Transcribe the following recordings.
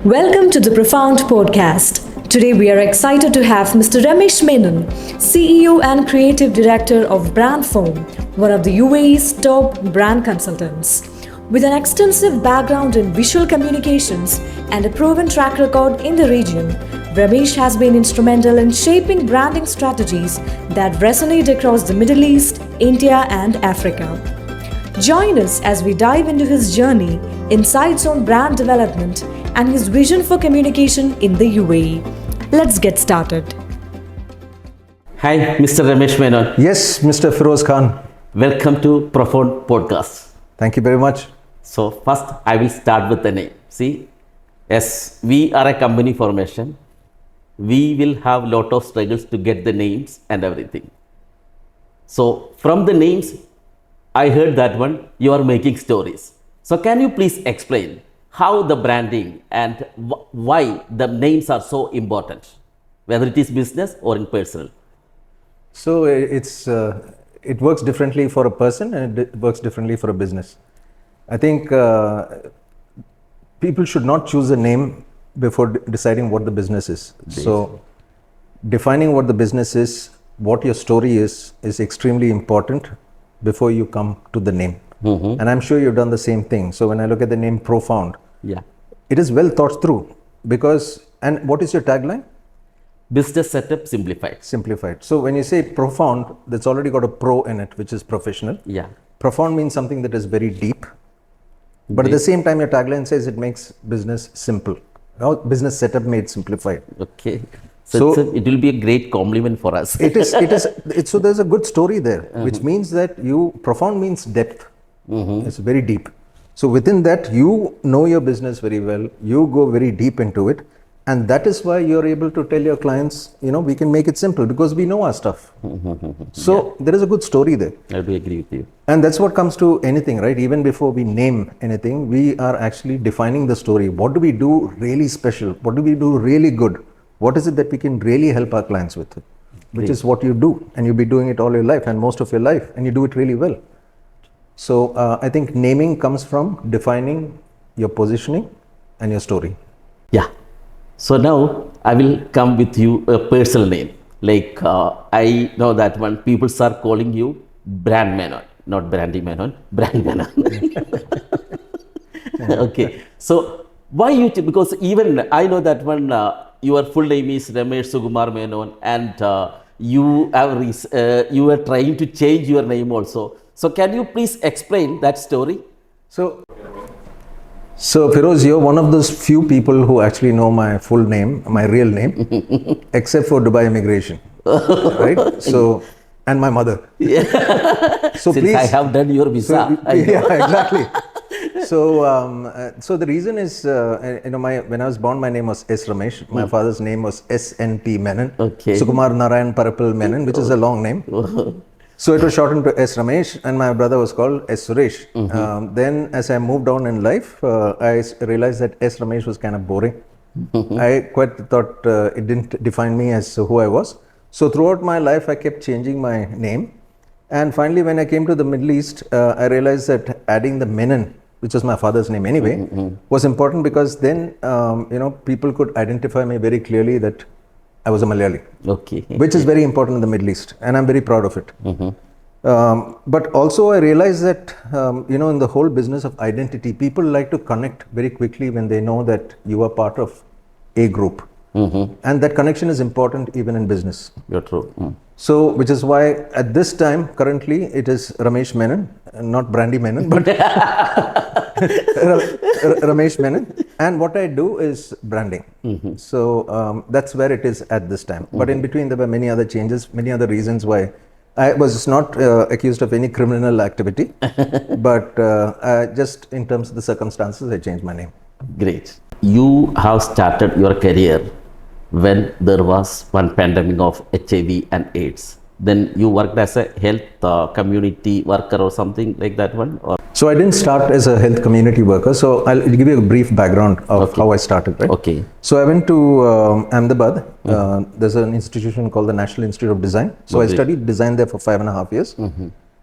Welcome to the Profound Podcast. Today we are excited to have Mr. Ramesh Menon, CEO and Creative Director of Brandform, one of the UAE's top brand consultants. With an extensive background in visual communications and a proven track record in the region, Ramesh has been instrumental in shaping branding strategies that resonate across the Middle East, India, and Africa. Join us as we dive into his journey, insights on brand development, and his vision for communication in the UAE. Let's get started. Hi, Mr. Ramesh Menon. Yes, Mr. Feroz Khan. Welcome to Profound Podcast. Thank you very much. So first, I will start with the name. See, yes, we are a company formation. We will have lot of struggles to get the names and everything. So from the names, I heard that one, you are making stories. So can you please explain how the branding and why the names are so important, whether it is business or in personal? So it works differently for a person and it works differently for a business. I think people should not choose a name before deciding what the business is. Please. So defining what the business is, what your story is extremely important before you come to the name. And I'm sure you've done the same thing. So when I look at the name Profound, it is well thought through because, and what is your tagline? Business setup simplified. Simplified. So when you say profound, that's already got a pro in it, which is professional. Yeah. Profound means something that is very deep. But at the same time, your tagline says it makes business simple. Now, business setup made simplified. Okay. So it will be a great compliment for us. So there's a good story there, which means that profound means depth. It's very deep. So within that, you know your business very well. You go very deep into it. And that is why you're able to tell your clients, we can make it simple because we know our stuff. So there is a good story there. I do agree with you. And that's what comes to anything, right? Even before we name anything, we are actually defining the story. What do we do really special? What do we do really good? What is it that we can really help our clients with? Which is what you do. And you'll be doing it all your life and most of your life. And you do it really well. So I think naming comes from defining your positioning and your story. Yeah. So now I will come with you a personal name. Like I know that when people start calling you Brand Menon, not Brandy Menon, Brand Menon. Okay. So why you? Because even I know that when your full name is Ramesh Sugumar Menon, and you are trying to change your name also. So can you please explain that story? So Feroz, you're one of those few people who actually know my full name, my real name, except for Dubai immigration, right? So, and my mother. Yeah. So Since please, I have done your visa. Yeah, exactly. So the reason is, when I was born, my name was S. Ramesh. My father's name was S.N.P. Menon. Okay. Sukumar Narayan Parapal Menon, which is a long name. So it was shortened to S. Ramesh, and my brother was called S. Suresh. Then as I moved on in life, I realized that S. Ramesh was kind of boring. I quite thought it didn't define me as who I was. So throughout my life, I kept changing my name. And finally, when I came to the Middle East, I realized that adding the Menon, which was my father's name anyway, was important because then, people could identify me very clearly that I was a Malayali, Okay. which is very important in the Middle East, and I'm very proud of it. But also I realized that, in the whole business of identity, people like to connect very quickly when they know that you are part of a group. And that connection is important even in business. You're true. So, which is why at this time, currently, it is Ramesh Menon, not Brandy Menon, but Ramesh Menon. And what I do is branding. So, that's where it is at this time. But in between, there were many other changes, many other reasons why I was not accused of any criminal activity. But just in terms of the circumstances, I changed my name. Great. You have started your career when there was one pandemic of HIV and AIDS. Then you worked as a health community worker or something like that one? Or? So I didn't start as a health community worker. So I'll give you a brief background of how I started. Right? Okay. So I went to Ahmedabad. There's an institution called the National Institute of Design. So I studied design there for 5.5 years.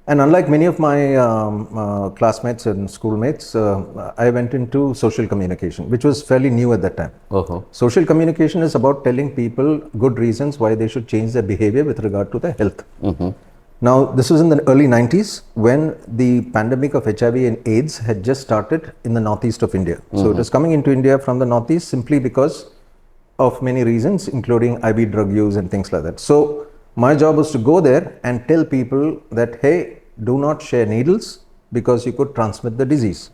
And unlike many of my classmates and schoolmates, I went into social communication, which was fairly new at that time. Uh-huh. Social communication is about telling people good reasons why they should change their behavior with regard to their health. Now, this was in the early 90s when the pandemic of HIV and AIDS had just started in the northeast of India. So it was coming into India from the northeast simply because of many reasons, including IV drug use and things like that. So my job was to go there and tell people that, hey, do not share needles because you could transmit the disease.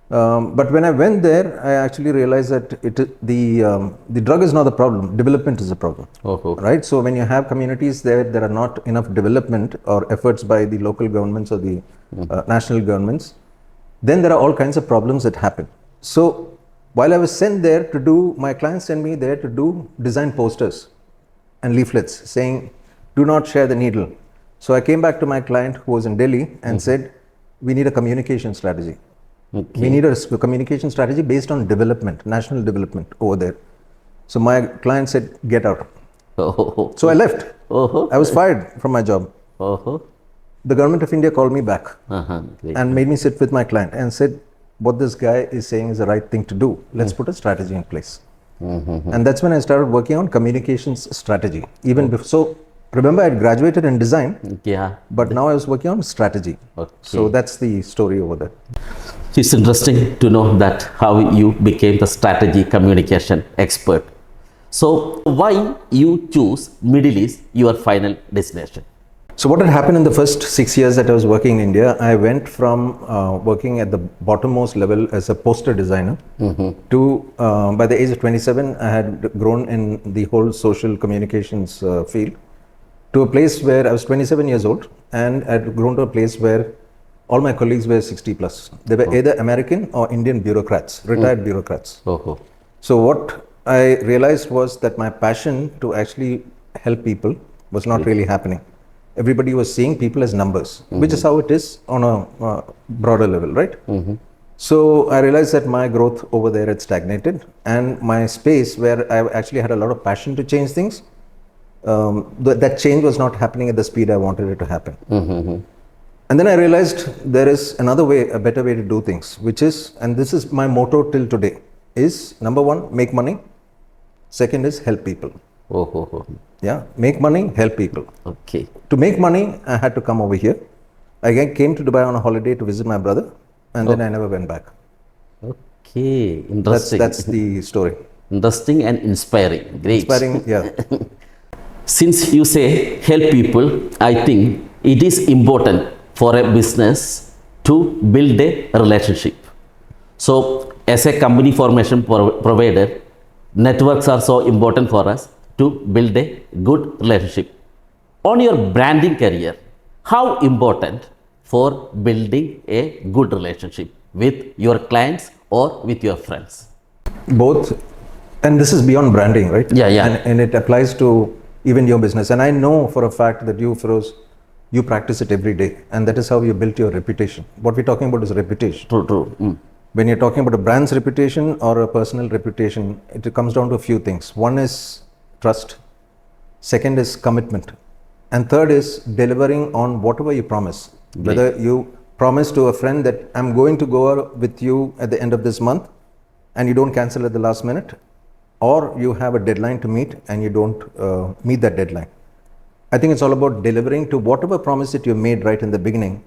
But when I went there, I actually realized that the drug is not the problem, development is the problem. Right? So when you have communities there are not enough development or efforts by the local governments or the national governments, then there are all kinds of problems that happen. So while I was sent there to do, my clients sent me there to do design posters and leaflets saying, do not share the needle. So I came back to my client who was in Delhi and said, we need a communication strategy. We need a communication strategy based on development, national development over there. So my client said, get out. So I left. I was fired from my job. The government of India called me back and made me sit with my client and said, what this guy is saying is the right thing to do. Let's put a strategy in place. And that's when I started working on communications strategy. Even before, so remember I had graduated in design, but now I was working on strategy. So that's the story over there. It's interesting to know that how you became the strategy communication expert. So why you choose Middle East your final destination? So what had happened in the first 6 years that I was working in India, I went from working at the bottommost level as a poster designer to, by the age of 27, I had grown in the whole social communications field to a place where I was 27 years old and I had grown to a place where all my colleagues were 60 plus. They were either American or Indian bureaucrats, retired bureaucrats. So what I realized was that my passion to actually help people was not really happening. Everybody was seeing people as numbers, which is how it is on a broader level, right? So I realized that my growth over there had stagnated and my space where I actually had a lot of passion to change things, that change was not happening at the speed I wanted it to happen. And then I realized there is another way, a better way to do things, which is, and this is my motto till today, is number one, make money. Second is help people. Yeah, make money, help people. To make money, I had to come over here. I came to Dubai on a holiday to visit my brother, and then I never went back. Interesting. That's the story. Interesting and inspiring. Great. Inspiring, yeah. Since you say help people, I think it is important for a business to build a relationship. So as a company formation provider, networks are so important for us to build a good relationship. On your branding career, how important for building a good relationship with your clients or with your friends? Both, and this is beyond branding, right? And it applies to even your business. And I know for a fact that you, Feroz, you practice it every day, and that is how you built your reputation. What we're talking about is reputation. True. When you're talking about a brand's reputation or a personal reputation, it comes down to a few things. One is trust. Second is commitment. And third is delivering on whatever you promise. Whether you promise to a friend that I'm going to go out with you at the end of this month and you don't cancel at the last minute, or you have a deadline to meet and you don't meet that deadline. I think it's all about delivering to whatever promise that you made right in the beginning.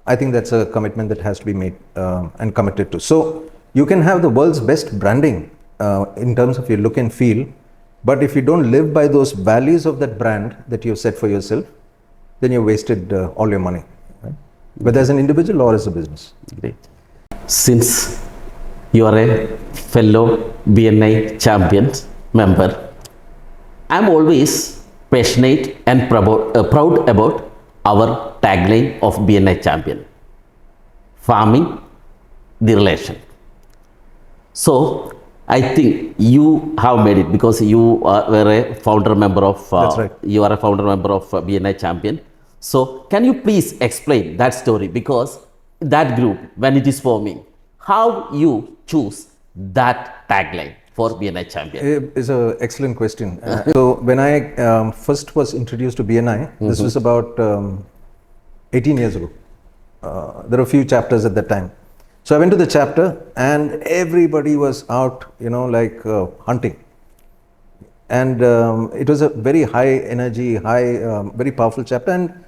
I think that's a commitment that has to be made and committed to. So you can have the world's best branding in terms of your look and feel, but if you don't live by those values of that brand that you've set for yourself, then you've wasted all your money, right? Whether as an individual or as a business. Great. Since you are a fellow BNI champions member, I'm always passionate and proud about our tagline of BNI champion, farming the relation. So I think you have made it because you were a founder member of That's right. You are a founder member of BNI champion. So can you please explain that story, because that group, when it is forming, how you choose that tagline for BNI champion? It's an excellent question. So when I first was introduced to BNI, this was about 18 years ago. There were a few chapters at that time. So I went to the chapter and everybody was out, hunting. And it was a very high energy, very powerful chapter. And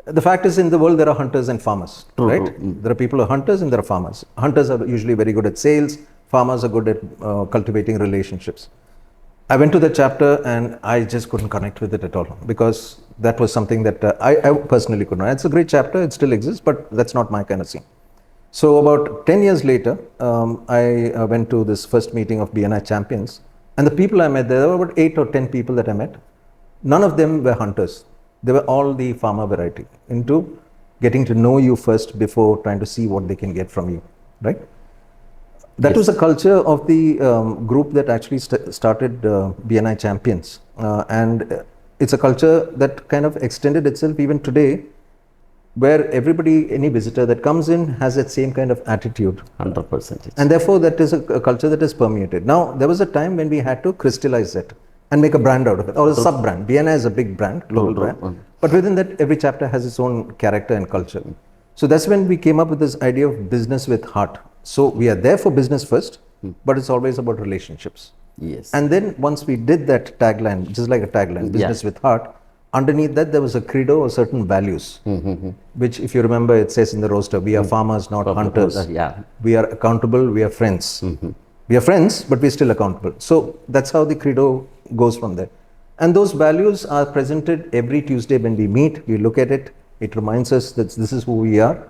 the fact is, in the world, there are hunters and farmers, right? True. There are people who are hunters and there are farmers. Hunters are usually very good at sales. Farmers are good at cultivating relationships. I went to the chapter and I just couldn't connect with it at all because that was something that I personally could not. It's a great chapter, it still exists, but that's not my kind of scene. So about 10 years later, I went to this first meeting of BNI champions, and the people I met, there were about 8 or 10 people that I met. None of them were hunters. They were all the farmer variety, into getting to know you first before trying to see what they can get from you, right? That was a culture of the group that actually started BNI Champions. And it's a culture that kind of extended itself even today, where everybody, any visitor that comes in has that same kind of attitude. 100%. And therefore, that is a culture that is permeated. Now, there was a time when we had to crystallize it and make a brand out of it, or a sub-brand. BNI is a big brand, global brand. But within that, every chapter has its own character and culture. So that's when we came up with this idea of business with heart. So we are there for business first, but it's always about relationships. Yes. And then once we did that tagline, just like a tagline, business with heart, underneath that there was a credo or certain values, which if you remember, it says in the roster, we are farmers, not hunters. We are accountable, we are friends. We are friends, but we're still accountable. So that's how the credo goes from there. And those values are presented every Tuesday when we meet, we look at it, it reminds us that this is who we are.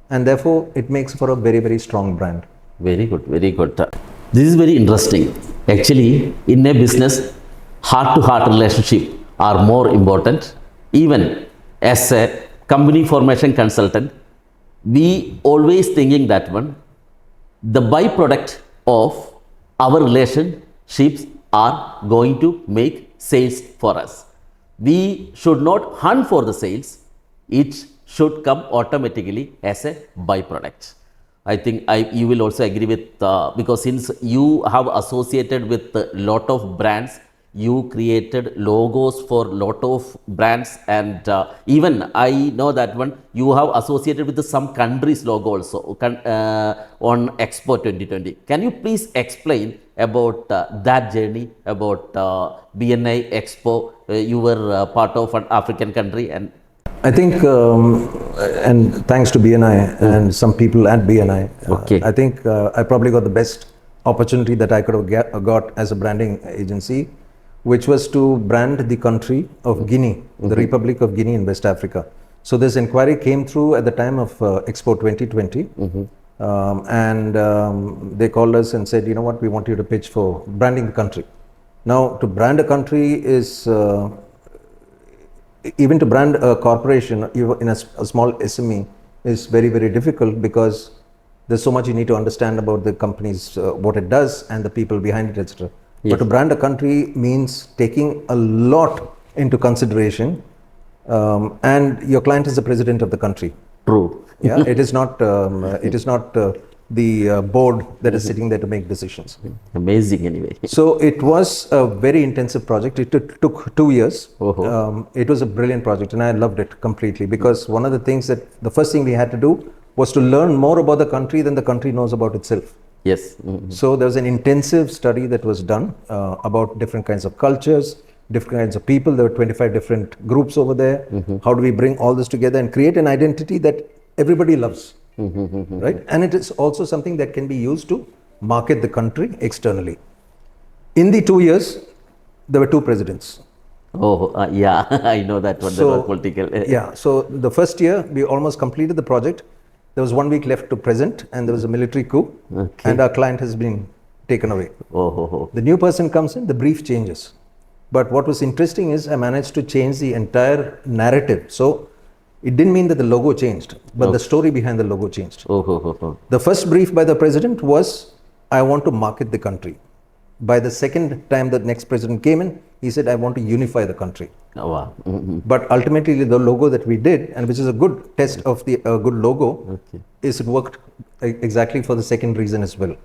And therefore, it makes for a very, very strong brand. Very good, very good. This is very interesting. Actually, in a business, heart-to-heart relationship are more important. Even as a company formation consultant, we always thinking that one, the byproduct of our relationships are going to make sales for us. We should not hunt for the sales. It should come automatically as a byproduct. I think you will also agree with, because since you have associated with a lot of brands, you created logos for lot of brands, and even I know that one you have associated with some countries logo also on Expo 2020. Can you please explain about that journey, about BNI Expo? You were part of an African country, and I think, and thanks to BNI and some people at BNI, I think I probably got the best opportunity that I could have got as a branding agency, which was to brand the country of Guinea, the Republic of Guinea in West Africa. So this inquiry came through at the time of Expo 2020, and they called us and said, you know what, we want you to pitch for branding the country. Now, to brand a country is, even to brand a corporation in a small SME is very, very difficult, because there's so much you need to understand about the company's, what it does and the people behind it, etc. But to brand a country means taking a lot into consideration, and your client is the president of the country. True. Yeah, it is not. It is not the board that is sitting there to make decisions. Amazing, anyway. So it was a very intensive project. It took 2 years. It was a brilliant project, and I loved it completely, because one of the things that the first thing we had to do was to learn more about the country than the country knows about itself. Yes. So there was an intensive study that was done about different kinds of cultures, different kinds of people. There were 25 different groups over there. How do we bring all this together and create an identity that everybody loves, right? And it is also something that can be used to market the country externally. In the 2 years, there were 2 presidents. Yeah, I know that one. So, that was political. Yeah, so the first year, we almost completed the project. There was 1 week left to present, and there was a military coup, and our client has been taken away. The new person comes in, the brief changes. But what was interesting is I managed to change the entire narrative. So it didn't mean that the logo changed, but the story behind the logo changed. The first brief by the president was, I want to market the country. By the second time the next president came in, he said, I want to unify the country. But ultimately, the logo that we did, and which is a good test of the good logo, is it worked exactly for the second reason as well.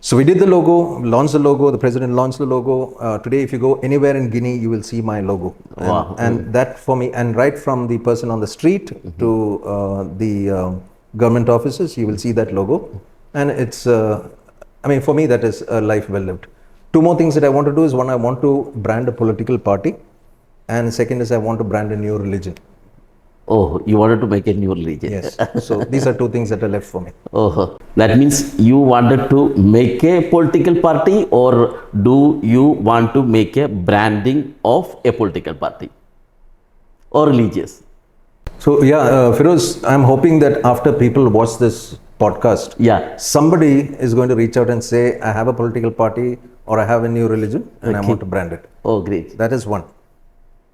So we did the logo, launched the logo, the president launched the logo. Today, if you go anywhere in Guinea, you will see my logo. Wow. And that for me, and right from the person on the street to the government offices, you will see that logo. And it's, for me, that is a life well lived. Two more things that I want to do is one, I want to brand a political party. And second is I want to brand a new religion. Oh, you wanted to make a new religion. Yes. So these are two things that are left for me. Oh, that means you wanted to make a political party, or do you want to make a branding of a political party or religious? So Firoz, I'm hoping that after people watch this podcast, somebody is going to reach out and say, I have a political party or I have a new religion and I want to brand it. Oh, great. That is one.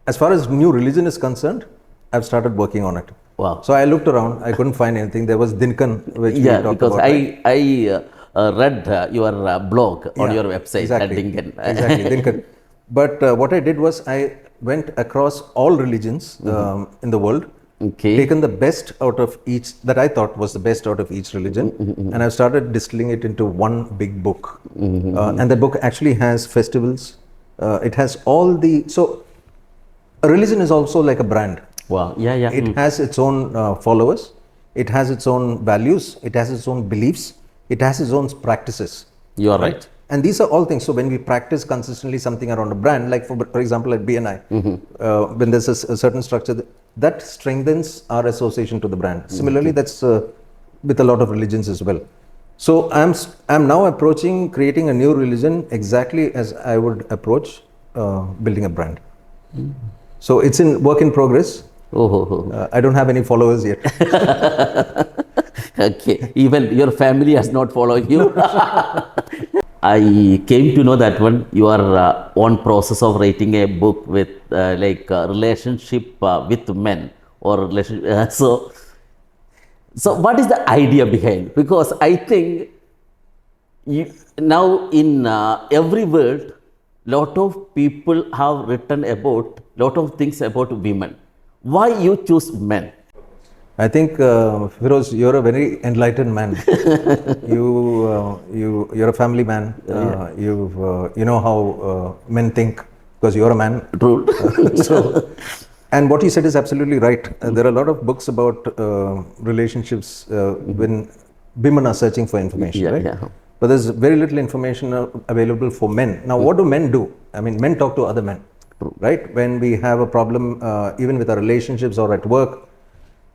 As far as new religion is concerned, I've started working on it. Wow. So I looked around, I couldn't find anything. There was Dinkan, which we talked because about. I read your blog on your website at Dinkan. Exactly, Dinkan. But what I did was I went across all religions in the world, taken the best out of each, that I thought was the best out of each religion, and I've started distilling it into one big book. And the book actually has festivals. It has all the, so a religion is also like a brand. Wow. Yeah. It has its own followers, it has its own values, it has its own beliefs, it has its own practices. You are right. And these are all things. So when we practice consistently something around a brand, like for example at BNI, when there's a certain structure, that strengthens our association to the brand. Similarly, that's with a lot of religions as well. So I'm now approaching creating a new religion exactly as I would approach building a brand. So it's in work in progress. I don't have any followers yet. Okay, even your family has not followed you. I came to know that you are on process of writing a book with relationship with men or relation. So what is the idea behind? Because I think now in every world, lot of people have written about lot of things about women. Why you choose men? I think, Firoz, you're a very enlightened man. You're a family man. You know how men think because you're a man. True. And what you said is absolutely right. There are a lot of books about relationships when women are searching for information, right? Yeah. But there's very little information available for men. Now, what do men do? I mean, men talk to other men, right? When we have a problem, even with our relationships or at work,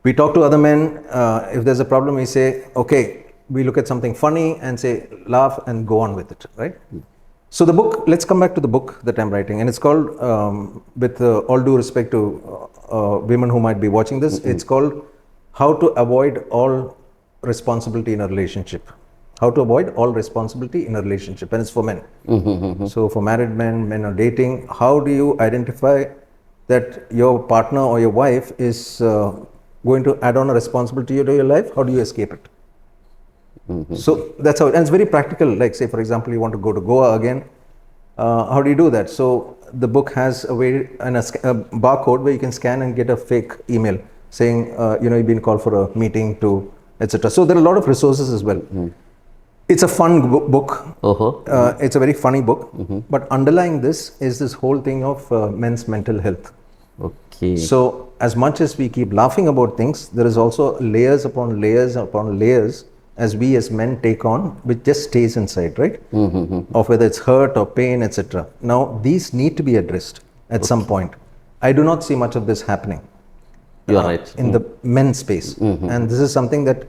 we talk to other men. If there's a problem, we say, okay, we look at something funny and say, laugh and go on with it, right? So the book, let's come back to the book that I'm writing. And it's called, with all due respect to women who might be watching this, it's called How to Avoid All Responsibility in a Relationship. How to avoid all responsibility in a relationship. And it's for men. So for married men, men are dating, how do you identify that your partner or your wife is going to add on a responsibility to your life? How do you escape it? So that's how, and it's very practical. Like say, for example, you want to go to Goa again. How do you do that? So the book has a way and a barcode where you can scan and get a fake email saying, you've been called for a meeting to, etc. So there are a lot of resources as well. It's a fun book. It's a very funny book. But underlying this is this whole thing of men's mental health. Okay. So as much as we keep laughing about things, there is also layers upon layers upon layers as we as men take on, which just stays inside, right? Of whether it's hurt or pain, etc. Now, these need to be addressed at some point. I do not see much of this happening. You are right. In the men's space. And this is something that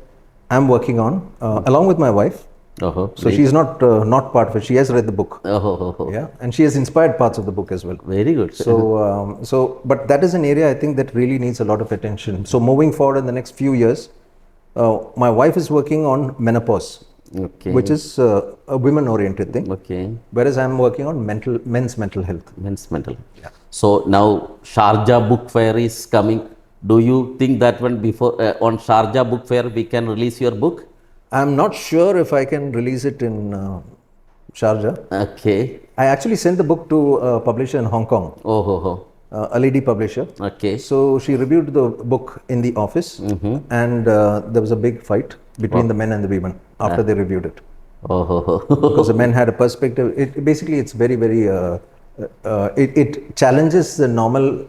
I'm working on along with my wife. So she's not part of it. She has read the book. Yeah, and she has inspired parts of the book as well. Very good. So, but that is an area I think that really needs a lot of attention. So moving forward in the next few years, my wife is working on menopause, which is a women-oriented thing. Whereas I'm working on men's mental health. Men's mental health. Yeah. So now Sharjah Book Fair is coming. Do you think that before on Sharjah Book Fair we can release your book? I'm not sure if I can release it in Sharjah. Okay. I actually sent the book to a publisher in Hong Kong. A lady publisher. Okay. So she reviewed the book in the office, and there was a big fight between the men and the women after they reviewed it. Oh, because the men had a perspective. Basically it's very, very, it challenges the normal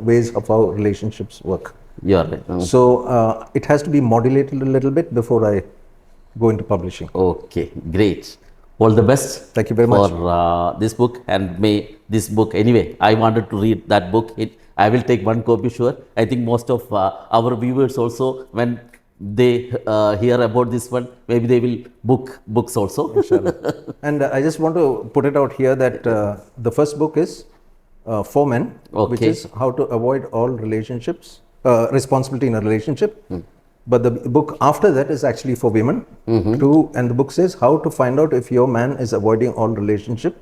ways of how relationships work. you are right. So it has to be modulated a little bit before I go into publishing. Okay, great. All the best. Thank you very for much. this book, and may this book anyway. I wanted to read that book. I will take one copy sure. I think most of our viewers also, when they hear about this one, maybe they will book books also. And I just want to put it out here that the first book is for men, which Okay. is how to avoid all relationships, responsibility in a relationship. But the book after that is actually for women too, and the book says how to find out if your man is avoiding all relationship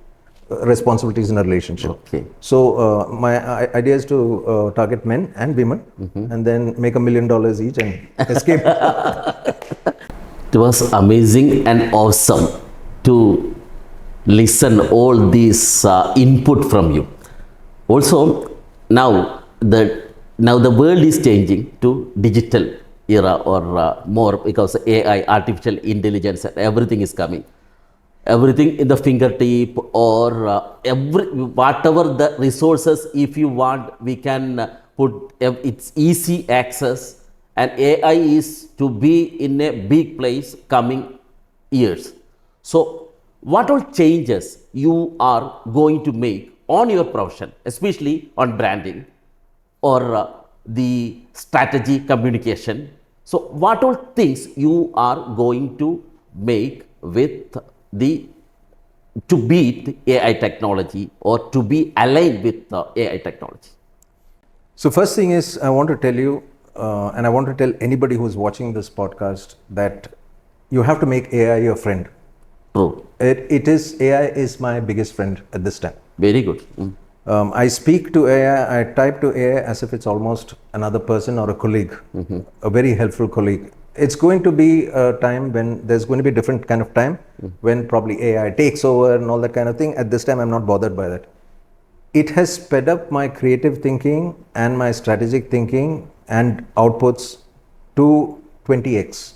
responsibilities in a relationship. Okay. So my idea is to target men and women, and then make $1 million each and escape. It was amazing and awesome to listen all these input from you. Also, now the world is changing to digital era, or more, because AI, artificial intelligence, and everything is coming. Everything in the fingertip, or whatever the resources, if you want, we can put. It's easy access, and AI is to be in a big place coming years. So what all changes you are going to make on your profession, especially on branding, or the strategy communication? So what all things you are going to make with the, to beat AI technology, or to be aligned with AI technology? So first thing is, I want to tell you, and I want to tell anybody who's watching this podcast, that you have to make AI your friend. True. AI is my biggest friend at this time. Very good. I speak to AI, I type to AI as if it's almost another person or a colleague, a very helpful colleague. It's going to be a time when there's going to be a different kind of time when probably AI takes over and all that kind of thing. At this time, I'm not bothered by that. It has sped up my creative thinking and my strategic thinking and outputs to 20x,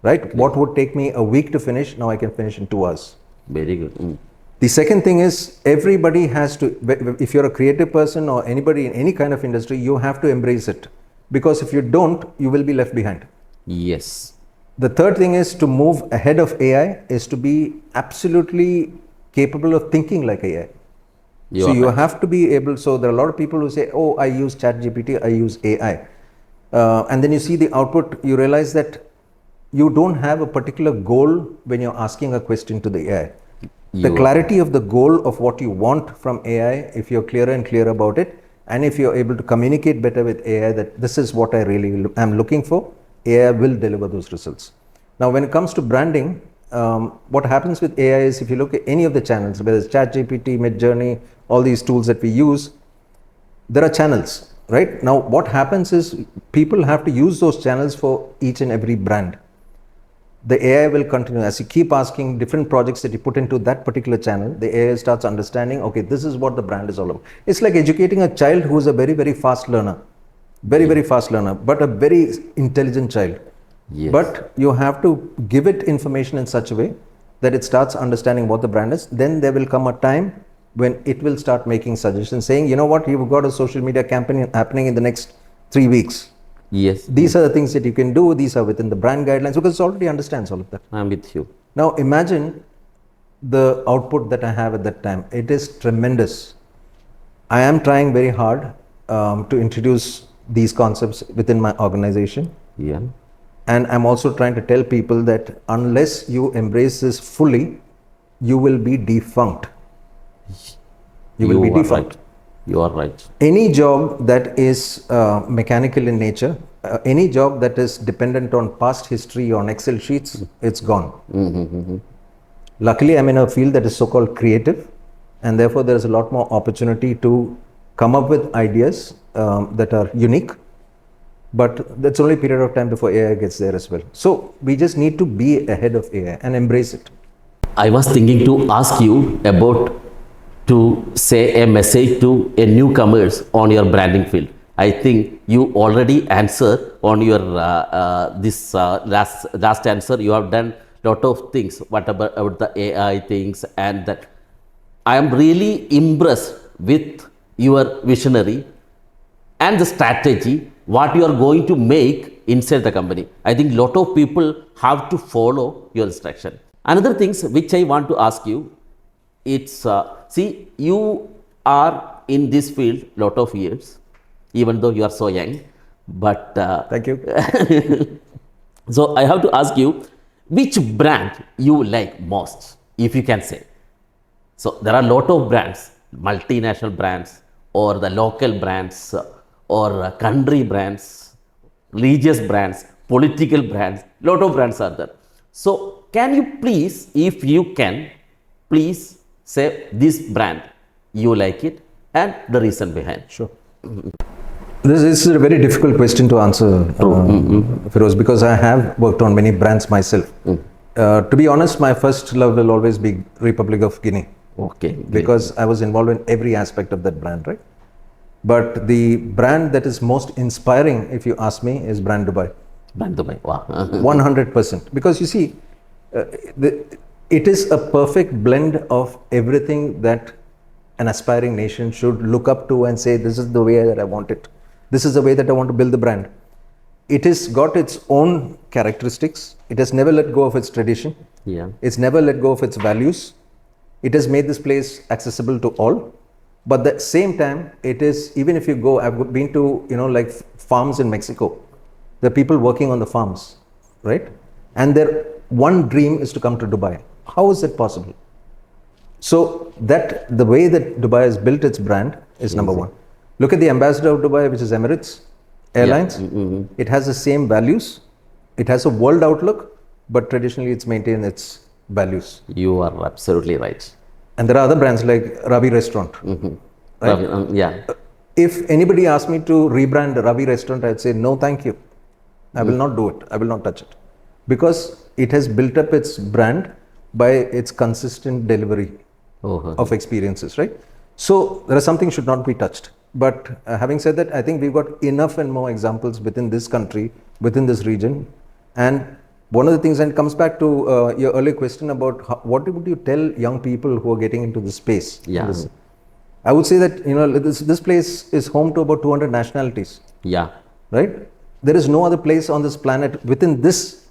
right? What would take me a week to finish, now I can finish in 2 hours. Very good. The second thing is, everybody has to, if you're a creative person or anybody in any kind of industry, you have to embrace it. Because if you don't, you will be left behind. Yes. The third thing is to move ahead of AI, is to be absolutely capable of thinking like AI. So you have to be able, so there are a lot of people who say, oh, I use ChatGPT, I use AI. And then you see the output, you realize that you don't have a particular goal when you're asking a question to the AI. The clarity of the goal of what you want from AI, if you're clearer and clearer about it, and if you're able to communicate better with AI that this is what I really am looking for, AI will deliver those results. Now, when it comes to branding, what happens with AI is, if you look at any of the channels, whether it's ChatGPT, Midjourney, all these tools that we use, there are channels, right? Now, what happens is people have to use those channels for each and every brand. The AI will continue. As you keep asking different projects that you put into that particular channel, the AI starts understanding, okay, this is what the brand is all about. It's like educating a child who is a very, very fast learner. Very fast learner, but a very intelligent child. Yes. But you have to give it information in such a way that it starts understanding what the brand is. Then there will come a time when it will start making suggestions, saying, you know what, you've got a social media campaign happening in the next 3 weeks. Yes. These are the things that you can do. These are within the brand guidelines, because it already understands all of that. I'm with you. Now imagine the output that I have at that time. It is tremendous. I am trying very hard to introduce these concepts within my organization. Yeah. And I'm also trying to tell people that unless you embrace this fully, you will be defunct. You will be defunct. Right. You are right. Any job that is mechanical in nature, any job that is dependent on past history on Excel sheets, it's gone. Luckily, I'm in a field that is so-called creative, and therefore there is a lot more opportunity to come up with ideas that are unique. But that's only a period of time before AI gets there as well. So we just need to be ahead of AI and embrace it. I was thinking to ask you about to say a message to a newcomers on your branding field. I think you already answered on your last answer. You have done lot of things, what about the AI things, and that I am really impressed with your visionary and the strategy, what you are going to make inside the company. I think lot of people have to follow your instruction. Another things which I want to ask you, it's see, you are in this field lot of years, even though you are so young, but Thank you. so I have to ask you, which brand you like most, if you can say. So there are a lot of brands, multinational brands, or the local brands, or country brands, religious brands, political brands, lot of brands are there. So can you please, if you can, please say this brand, you like it, and the reason behind. Sure. This is a very difficult question to answer, Firoz, because I have worked on many brands myself. To be honest, my first love will always be Republic of Guinea. Okay. Great. Because I was involved in every aspect of that brand, right? But the brand that is most inspiring, if you ask me, is Brand Dubai. Brand Dubai. Wow. 100%. Because you see, it is a perfect blend of everything that an aspiring nation should look up to and say, this is the way that I want it. This is the way that I want to build the brand. It has got its own characteristics. It has never let go of its tradition. Yeah. It's never let go of its values. It has made this place accessible to all. But at the same time, it is, even if you go, I've been to, like farms in Mexico. There are people working on the farms, right? And their one dream is to come to Dubai. How is it possible? So that the way that Dubai has built its brand is number one. Look at the ambassador of Dubai, which is Emirates Airlines. Yeah. It has the same values. It has a world outlook, but traditionally it's maintained its values. You are absolutely right. And there are other brands like Ravi Restaurant. Right? Yeah. If anybody asked me to rebrand Ravi Restaurant, I'd say, no, thank you. I will not do it. I will not touch it. Because it has built up its brand by its consistent delivery of experiences, right? So there are some things should not be touched. But having said that, I think we've got enough and more examples within this country, within this region. And one of the things, and it comes back to your earlier question about what would you tell young people who are getting into this space? Yeah. I would say that, this place is home to about 200 nationalities. Yeah. Right? There is no other place on this planet within this,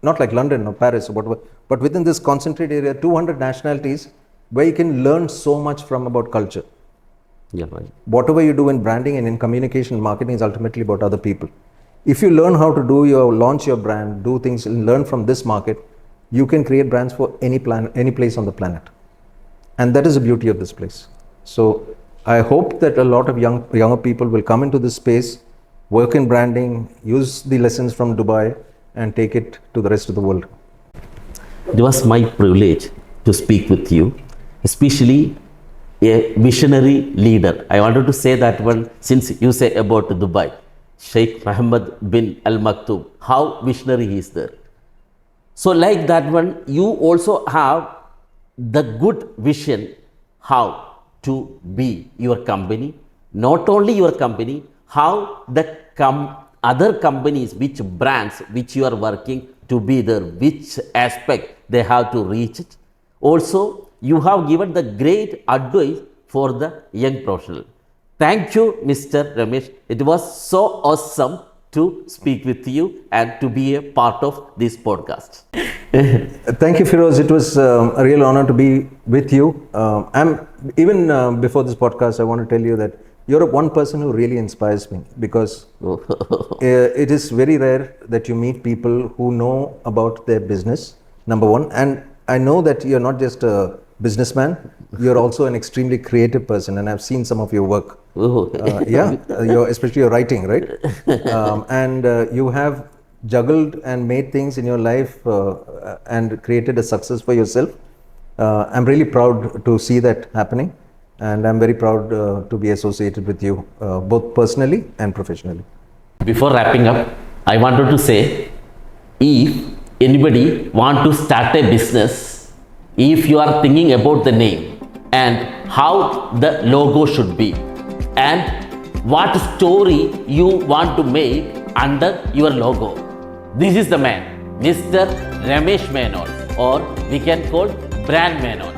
not like London or Paris or whatever, but within this concentrated area, 200 nationalities where you can learn so much from about culture. Yeah, right. Whatever you do in branding and in communication, marketing is ultimately about other people. If you learn how to launch your brand, do things and learn from this market, you can create brands for any place on the planet. And that is the beauty of this place. So I hope that a lot of younger people will come into this space, work in branding, use the lessons from Dubai and take it to the rest of the world. It was my privilege to speak with you, especially a visionary leader. I wanted to say that one, since you say about Dubai, Sheikh Mohammed bin Al Maktoum, how visionary he is there. So like that one, you also have the good vision how to be your company, not only your company, how the other companies, which brands which you are working to be there, which aspect they have to reach it. Also, you have given the great advice for the young professional. Thank you, Mr. Ramesh. It was so awesome to speak with you and to be a part of this podcast. Thank you, Firoz. It was a real honor to be with you. Before this podcast, I want to tell you that you're one person who really inspires me, because it is very rare that you meet people who know about their business, number one. And I know that you're not just a businessman, you're also an extremely creative person, and I've seen some of your work. Especially your writing, right? You have juggled and made things in your life and created a success for yourself. I'm really proud to see that happening, and I'm very proud to be associated with you both personally and professionally. Before wrapping up, I wanted to say, if anybody want to start a business, if you are thinking about the name and how the logo should be and what story you want to make under your logo, this is the man, Mr. Ramesh Menon. or we can call Brand Menon.